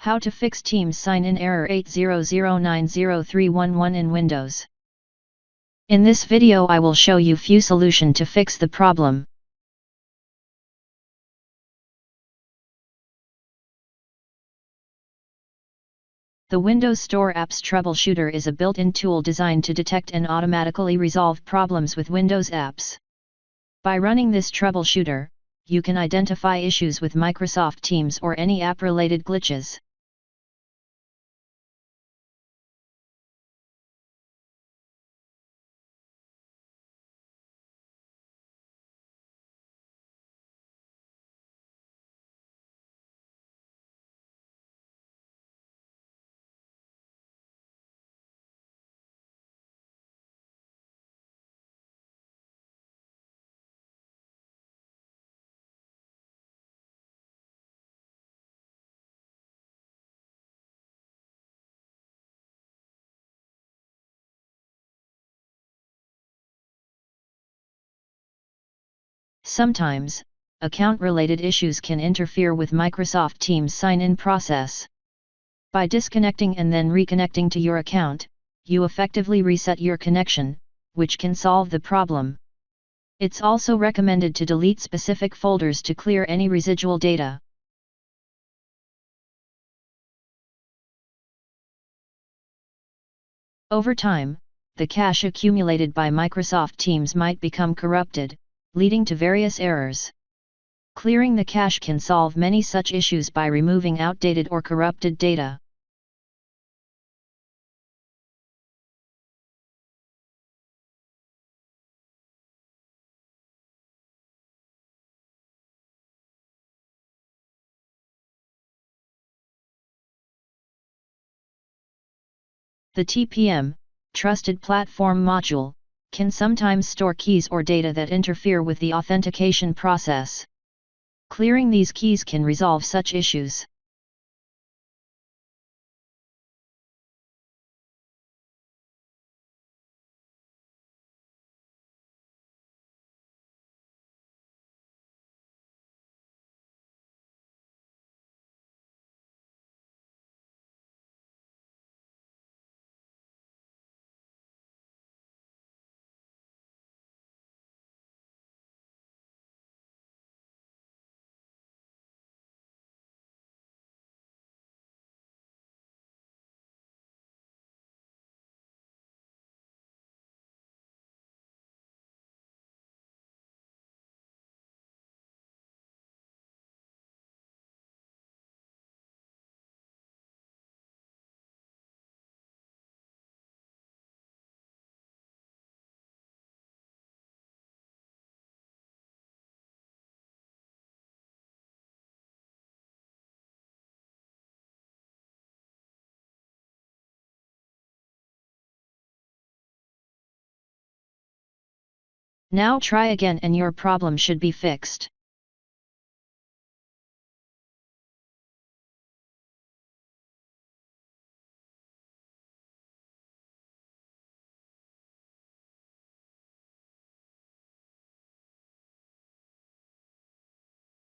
How to fix Teams sign-in error 800903111 in Windows. In this video I will show you few solution to fix the problem. The Windows Store Apps Troubleshooter is a built-in tool designed to detect and automatically resolve problems with Windows apps. By running this troubleshooter, you can identify issues with Microsoft Teams or any app-related glitches. Sometimes, account-related issues can interfere with Microsoft Teams sign-in process. By disconnecting and then reconnecting to your account, you effectively reset your connection, which can solve the problem. It's also recommended to delete specific folders to clear any residual data. Over time, the cache accumulated by Microsoft Teams might become corrupted, leading to various errors. Clearing the cache can solve many such issues by removing outdated or corrupted data. The TPM, Trusted Platform module, can sometimes store keys or data that interfere with the authentication process. Clearing these keys can resolve such issues. Now try again and your problem should be fixed.